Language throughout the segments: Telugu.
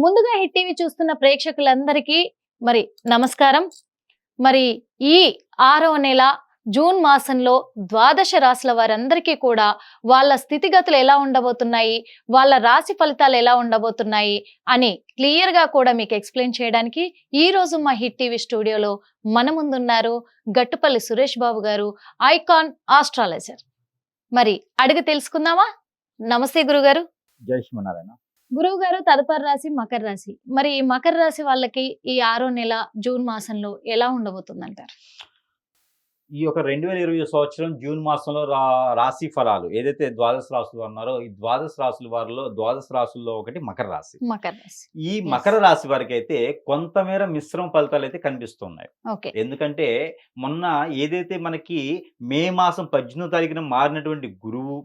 ముందుగా హిట్ టీవీ చూస్తున్న ప్రేక్షకులందరికీ మరి నమస్కారం. మరి ఈ 6వ నెల జూన్ మాసంలో ద్వాదశ రాశుల వారందరికీ కూడా వాళ్ళ స్థితిగతులు ఎలా ఉండబోతున్నాయి, వాళ్ళ రాశి ఫలితాలు ఎలా ఉండబోతున్నాయి అని క్లియర్ గా కూడా మీకు ఎక్స్ప్లెయిన్ చేయడానికి ఈ రోజు మా హిట్ టీవీ స్టూడియోలో మన ముందున్నారు గట్టుపల్లి సురేష్ బాబు గారు, ఐకాన్ ఆస్ట్రాలజర్. మరి అడిగి తెలుసుకుందామా? నమస్తే గురుగారు. జై శ్రీమన్నారాయణ. గురువు గారు, తదుపరి రాశి మకర రాశి. మరి ఈ మకర రాశి వాళ్ళకి ఈ 6వ నెల జూన్ మాసంలో ఎలా ఉండబోతుందంటారు? ఈ యొక్క 2020 సంవత్సరం జూన్ మాసంలో రాశి ఫలాలు ఏదైతే ద్వాదశ రాశులు ఉన్నారో ఈ ద్వాదశ రాశుల వారిలో ద్వాదశ రాశుల్లో ఒకటి మకర రాశి. మకర రాశి. ఈ మకర రాశి వారికి అయితే కొంతమేర మిశ్రమ ఫలితాలు అయితే కనిపిస్తున్నాయి. ఓకే. ఎందుకంటే మొన్న ఏదైతే మనకి మే మాసం 18వ తారీఖున మారినటువంటి గురువు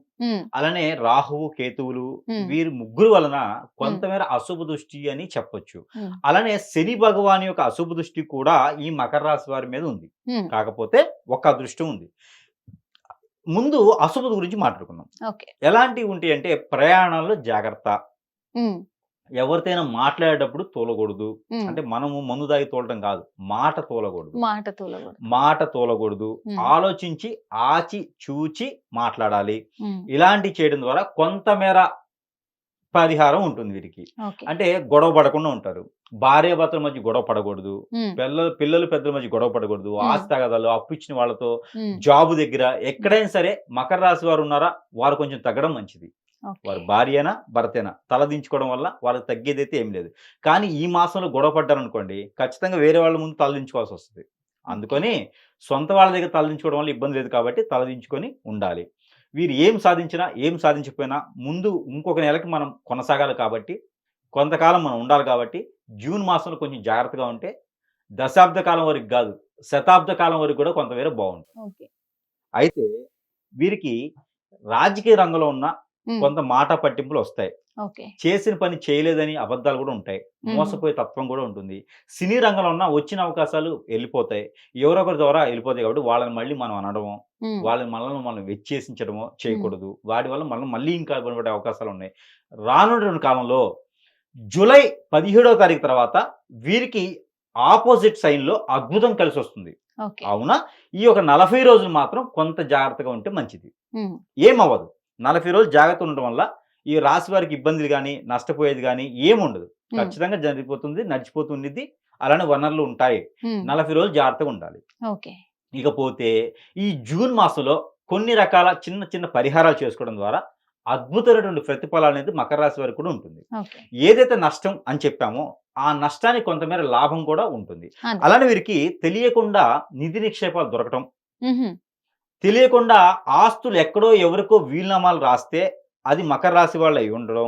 అలానే రాహువు కేతువులు వీరు ముగ్గురు వలన కొంతమేర అశుభ దృష్టి అని చెప్పొచ్చు. అలానే శని భగవాన్ యొక్క అశుభ దృష్టి కూడా ఈ మకర రాశి వారి మీద ఉంది. కాకపోతే ఒక అదృష్టం ఉంది. ముందు అశుభ గురించి మాట్లాడుకుందాం. ఎలాంటివి ఉంటాయి అంటే ప్రయాణాల్లో జాగ్రత్త, ఎవరితోనైనా మాట్లాడేటప్పుడు తోలకూడదు. అంటే మనము మందు దాగి తోలటం కాదు, మాట తోలకూడదు. ఆలోచించి ఆచి చూచి మాట్లాడాలి. ఇలాంటి చేయడం ద్వారా కొంతమేర పరిహారం ఉంటుంది వీరికి. అంటే గొడవ పడకుండా ఉంటారు. భార్యాభర్తల మధ్య గొడవ పడకూడదు, పిల్లలు పెద్దల మధ్య గొడవ పడకూడదు, ఆస్తి తగాదాలు, అప్పు ఇచ్చిన వాళ్ళతో, జాబు దగ్గర ఎక్కడైనా సరే మకర రాశి వారు ఉన్నారా వారు కొంచెం తగ్గడం మంచిది. వారు భార్యనా భర్తేనా తలదించుకోవడం వల్ల వాళ్ళకి తగ్గేదైతే ఏం లేదు. కానీ ఈ మాసంలో గొడవ పడ్డారనుకోండి ఖచ్చితంగా వేరే వాళ్ళ ముందు తలదించుకోవాల్సి వస్తుంది. అందుకని సొంత వాళ్ళ దగ్గర తలదించుకోవడం వల్ల ఇబ్బంది లేదు కాబట్టి తలదించుకొని ఉండాలి. వీరు ఏం సాధించినా ఏం సాధించకపోయినా ముందు ఇంకొక నెలకి మనం కొనసాగాలి కాబట్టి, కొంతకాలం మనం ఉండాలి కాబట్టి జూన్ మాసంలో కొంచెం జాగ్రత్తగా ఉంటే దశాబ్ద కాలం వరకు కాదు శతాబ్ద కాలం వరకు కూడా కొంతమేర బాగుంటుంది. అయితే వీరికి రాజకీయ రంగంలో ఉన్న కొంత మాట పట్టింపులు వస్తాయి. చేసిన పని చేయలేదని అబద్ధాలు కూడా ఉంటాయి. మోసపోయే తత్వం కూడా ఉంటుంది. సినీ రంగంలో ఉన్న వచ్చిన అవకాశాలు వెళ్ళిపోతాయి, ఎవరొకరి ద్వారా వెళ్ళిపోతాయి. కాబట్టి వాళ్ళని మళ్ళీ మనం అనడమో, వాళ్ళని మనం వెచ్చేసించడమో చేయకూడదు. వాటి వల్ల మళ్ళీ ఇంకా పడే అవకాశాలు ఉన్నాయి. రానున్న కాలంలో జూలై 17వ తారీఖు తర్వాత వీరికి ఆపోజిట్ సైన్ లో అద్భుతం కలిసి వస్తుంది. అవునా? ఈ ఒక 40 రోజులు మాత్రం కొంత జాగ్రత్తగా ఉంటే మంచిది. ఏమవ్వదు. 40 రోజులు జాగ్రత్త ఉండడం వల్ల ఈ రాశి వారికి ఇబ్బందులు కానీ నష్టపోయేది కానీ ఏముండదు. ఖచ్చితంగా జరిగిపోతుంది, నడిచిపోతుంది. అలానే వనరులు ఉంటాయి. 40 రోజులు జాగ్రత్తగా ఉండాలి. ఇకపోతే ఈ జూన్ మాసంలో కొన్ని రకాల చిన్న చిన్న పరిహారాలు చేసుకోవడం ద్వారా అద్భుతమైనటువంటి ప్రతిఫలం అనేది మకర రాశి వారికి కూడా ఉంటుంది. ఏదైతే నష్టం అని చెప్పామో ఆ నష్టానికి కొంతమేర లాభం కూడా ఉంటుంది. అలానే వీరికి తెలియకుండా నిధి నిక్షేపాలు దొరకటం, తెలియకుండా ఆస్తులు ఎక్కడో ఎవరికో వీలునామాలు రాస్తే అది మకర రాశి వాళ్ళు అయి ఉండడం,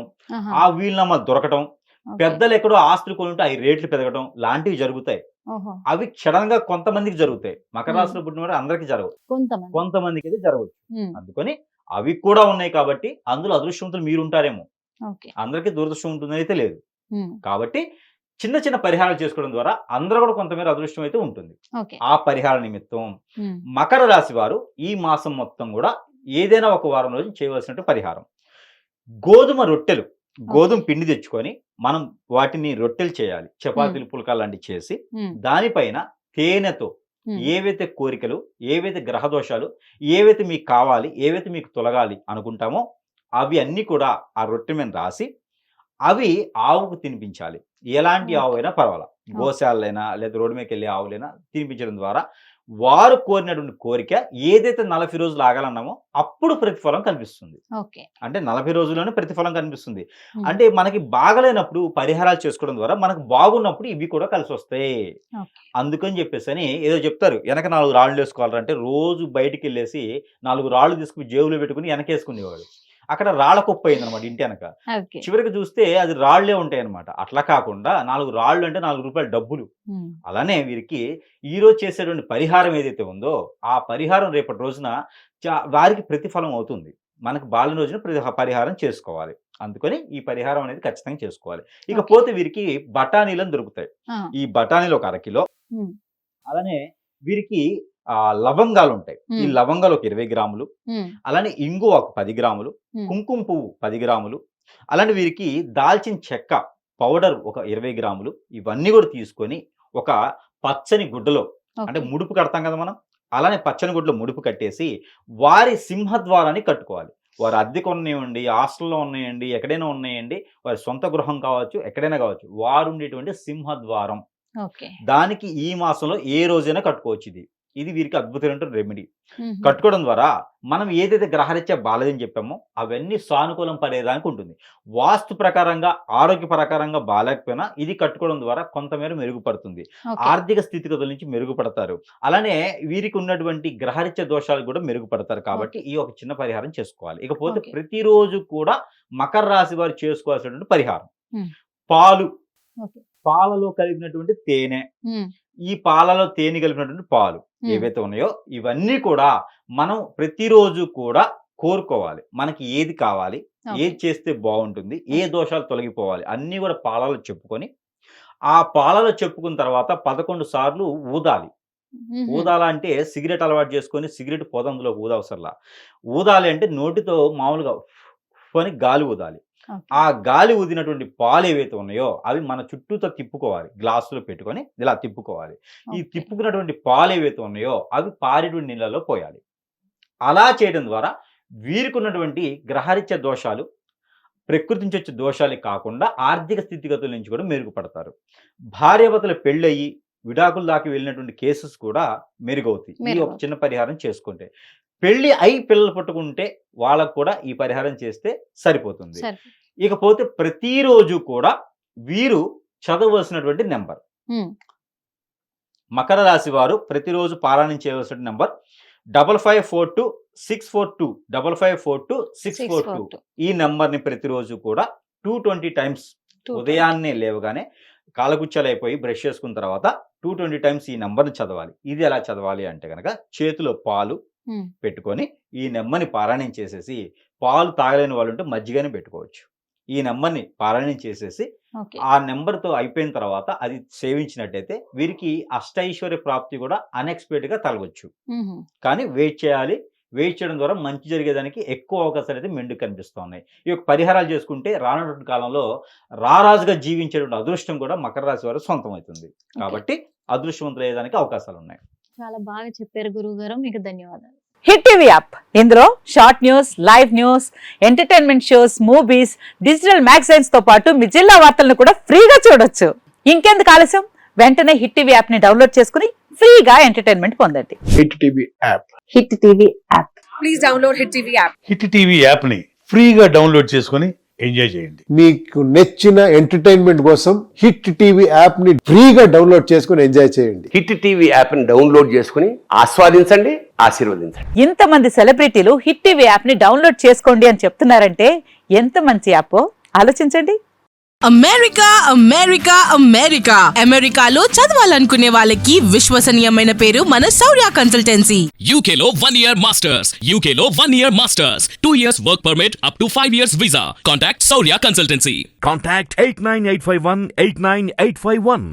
ఆ వీలునామాలు దొరకటం, పెద్దలు ఎక్కడో ఆస్తులు కొని ఉంటే అవి రేట్లు పెరగడం లాంటివి జరుగుతాయి. అవి క్షణంగా కొంతమందికి జరుగుతాయి. మకర రాశిలో పుట్టిన వాడు అందరికీ జరగదు, కొంతమందికి అయితే జరగవచ్చు. అందుకని అవి కూడా ఉన్నాయి కాబట్టి అందులో అదృష్టవంతులు మీరు ఉంటారేమో, అందరికీ దురదృష్టం ఉంటుందని అయితే లేదు. కాబట్టి చిన్న చిన్న పరిహారాలు చేసుకోవడం ద్వారా అందరూ కూడా కొంతమేర అదృష్టం అయితే ఉంటుంది. ఆ పరిహార నిమిత్తం మకర రాశి వారు ఈ మాసం మొత్తం కూడా ఏదైనా ఒక వారం రోజు చేయవలసిన పరిహారం, గోధుమ రొట్టెలు, గోధుమ పిండి తెచ్చుకొని మనం వాటిని రొట్టెలు చేయాలి. చపాతీలు, పుల్కాలు లాంటివి చేసి దానిపైన తేనెతో ఏవైతే కోరికలు, ఏవైతే గ్రహ దోషాలు, ఏవైతే మీకు కావాలి, ఏవైతే మీకు తొలగాలి అనుకుంటామో అవి అన్నీ కూడా ఆ రొట్టె మీద రాసి అవి ఆవుకు తినిపించాలి. ఎలాంటి ఆవు అయినా పర్వాలా, గోశాలైనా లేదా రోడ్డు మీదకి వెళ్ళే ఆవులైనా తినిపించడం ద్వారా వారు కోరినటువంటి కోరిక ఏదైతే 40 రోజులు ఆగాలన్నామో అప్పుడు ప్రతిఫలం కనిపిస్తుంది. అంటే 40 రోజుల్లోనే ప్రతిఫలం కనిపిస్తుంది. అంటే మనకి బాగలేనప్పుడు పరిహారాలు చేసుకోవడం ద్వారా మనకు బాగున్నప్పుడు ఇవి కూడా కలిసి వస్తాయి. అందుకని చెప్పేసి అని ఏదో చెప్తారు, వెనక 4 రాళ్ళు వేసుకోవాలంటే రోజు బయటికి వెళ్ళేసి 4 రాళ్ళు తీసుకుని జేబులో పెట్టుకుని వెనకేసుకునేవాడు. అక్కడ రాళ్ల కుప్ప అయింది అనమాట ఇంటి వెనక. చివరికి చూస్తే అది రాళ్లే ఉంటాయి అనమాట. అట్లా కాకుండా 4 రాళ్ళు అంటే 4 రూపాయల డబ్బులు. అలానే వీరికి ఈ రోజు చేసేటువంటి పరిహారం ఏదైతే ఉందో ఆ పరిహారం రేపటి రోజున వారికి ప్రతిఫలం అవుతుంది. మనకు బాలిన రోజున పరిహారం చేసుకోవాలి. అందుకని ఈ పరిహారం అనేది ఖచ్చితంగా చేసుకోవాలి. ఇకపోతే వీరికి బఠానీలను దొరుకుతాయి. ఈ బఠానీలు ఒక 1/2 కిలో, అలానే వీరికి లవంగాలు ఉంటాయి. ఈ లవంగాలు ఒక 20 గ్రాములు, అలానే ఇంగువ ఒక 10 గ్రాములు, కుంకుమ పువ్వు 10 గ్రాములు, అలానే వీరికి దాల్చిన చెక్క పౌడర్ ఒక 20 గ్రాములు ఇవన్నీ కూడా తీసుకొని ఒక పచ్చని గుడ్డలో అంటే ముడుపు కడతాం కదా మనం, అలానే పచ్చని గుడ్డలో ముడుపు కట్టేసి వారి సింహద్వారాన్ని కట్టుకోవాలి. వారు అద్దెకు ఉన్నాయండి, హాస్టల్లో ఉన్నాయండి, ఎక్కడైనా ఉన్నాయండి, వారి సొంత గృహం కావచ్చు, ఎక్కడైనా కావచ్చు, వారు ఉండేటువంటి సింహద్వారం దానికి ఈ మాసంలో ఏ రోజైనా కట్టుకోవచ్చు. ఇది వీరికి అద్భుతమైన రెమెడీ. కట్టుకోవడం ద్వారా మనం ఏదైతే గ్రహరీత్యా బాలేదని చెప్పామో అవన్నీ సానుకూలం పడేదానికి ఉంటుంది. వాస్తు ప్రకారంగా ఆరోగ్య ప్రకారంగా బాలేకపోయినా ఇది కట్టుకోవడం ద్వారా కొంతమేర మెరుగుపడుతుంది. ఆర్థిక స్థితిగతుల నుంచి మెరుగుపడతారు. అలానే వీరికి ఉన్నటువంటి గ్రహరీత్య దోషాలు కూడా మెరుగుపడతారు. కాబట్టి ఈ ఒక చిన్న పరిహారం చేసుకోవాలి. ఇకపోతే ప్రతిరోజు కూడా మకర రాశి వారు చేసుకోవాల్సినటువంటి పరిహారం పాలు, పాలలో కలిపినటువంటి తేనె, ఈ పాలలో తేనె కలిపినటువంటి పాలు ఏవైతే ఉన్నాయో ఇవన్నీ కూడా మనం ప్రతిరోజు కూడా కోరుకోవాలి. మనకి ఏది కావాలి, ఏది చేస్తే బాగుంటుంది, ఏ దోషాలు తొలగిపోవాలి అన్నీ కూడా పాలలో చెప్పుకొని, ఆ పాలలో చెప్పుకున్న తర్వాత 11 సార్లు ఊదాలి. ఊదాలంటే సిగరెట్ అలవాటు చేసుకొని సిగరెట్ పొదందులో ఊదవసరలా. ఊదాలి అంటే నోటితో మామూలుగా అని గాలి ఊదాలి. ఆ గాలి ఊదినటువంటి పాలు ఏవైతే ఉన్నాయో అవి మన చుట్టూతో తిప్పుకోవాలి. గ్లాసులో పెట్టుకొని ఇలా తిప్పుకోవాలి. ఈ తిప్పుకున్నటువంటి పాలు ఏవైతే ఉన్నాయో అవి పారేటువంటి నీళ్ళలో పోయాలి. అలా చేయడం ద్వారా వీరికి ఉన్నటువంటి గ్రహరీత్య దోషాలు, ప్రకృతి నుంచి వచ్చే దోషాలు కాకుండా ఆర్థిక స్థితిగతుల నుంచి కూడా మెరుగుపడతారు. భార్యాభర్తలు పెళ్ళయి విడాకులు దాకా వెళ్ళినటువంటి కేసెస్ కూడా మెరుగవుతాయి ఈ ఒక చిన్న పరిహారం చేసుకుంటే. పెళ్లి అయి పిల్లలు పుట్టుకుంటే వాళ్ళకు కూడా ఈ పరిహారం చేస్తే సరిపోతుంది. ఇకపోతే ప్రతిరోజు కూడా వీరు చదవలసినటువంటి నెంబర్, మకర రాశి వారు ప్రతిరోజు పారాయణం చేయవలసిన నెంబర్ 5542642552 5542642642. ఈ నెంబర్ని ప్రతిరోజు కూడా 220 టైమ్స్ ఉదయాన్నే లేవగానే కాలగుచ్చాలు అయిపోయి బ్రష్ చేసుకున్న తర్వాత 220 టైమ్స్ ఈ నెంబర్ని చదవాలి. ఇది ఎలా చదవాలి అంటే కనుక చేతిలో పాలు పెట్టుకొని ఈ నెంబర్ని పారాయణం చేసేసి, పాలు తాగలేని వాళ్ళు ఉంటే మజ్జిగని పెట్టుకోవచ్చు. ఈ నెంబర్ని పారాయణం చేసేసి ఆ నెంబర్తో అయిపోయిన తర్వాత అది సేవించినట్టయితే వీరికి అష్టైశ్వర్య ప్రాప్తి కూడా అన్ఎక్స్పెక్టెడ్ గా కలగవచ్చు. కానీ వెయిట్ చేయాలి. వెయిట్ చేయడం ద్వారా మంచి జరిగేదానికి ఎక్కువ అవకాశాలు అయితే మెండుకు కనిపిస్తున్నాయి. ఈ యొక్క పరిహారాలు చేసుకుంటే రానున్నటువంటి కాలంలో రారాజుగా జీవించేటువంటి అదృష్టం కూడా మకర రాశి వారు సొంతం అవుతుంది. కాబట్టి అదృష్టవంతులు అయ్యేదానికి అవకాశాలు ఉన్నాయి. చాలా బాగా చెప్పారు గురువు గారు, మీకు ధన్యవాదాలు. హిట్ టీవీ యాప్, ఇందులో short news, live news, entertainment shows, movies, digital magazines తో పాటు మీ జిల్లా వార్తలను కూడా ఫ్రీగా చూడొచ్చు. ఇంకెందుకు ఆలస్యం, వెంటనే హిట్ టీవీ యాప్ ని డౌన్లోడ్ చేసుకుని ఫ్రీగా ఎంటర్టైన్మెంట్ పొందండి. Hit TV app, hit TV app, please download hit TV app. Hit TV app ని ఫ్రీగా డౌన్లోడ్ చేసుకొని ఎంజాయ్ చేయండి. మీకు నచ్చిన ఎంటర్టైన్మెంట్ కోసం హిట్ టీవీ యాప్ ని ఫ్రీగా డౌన్లోడ్ చేసుకొని ఎంజాయ్ చేయండి. హిట్ టీవీ యాప్ ని డౌన్లోడ్ చేసుకుని ఆస్వాదించండి, ఆశీర్వదించండి. ఇంతమంది సెలబ్రిటీలు హిట్ టీవీ యాప్ ని డౌన్లోడ్ చేసుకోండి అని చెప్తున్నారంటే ఎంత మంచి యాప్ ఆలోచించండి. అమెరికా అమెరికా అమెరికా అమెరికాలో చదవాలనుకునే వాళ్ళకి విశ్వసనీయమైన పేరు మన శౌర్య కన్సల్టెన్సీ. UK లో 1 year masters, UK లో 1 year masters, 2 years work permit up to 5 years visa. Contact Saurya Consultancy. Contact 89851 89851.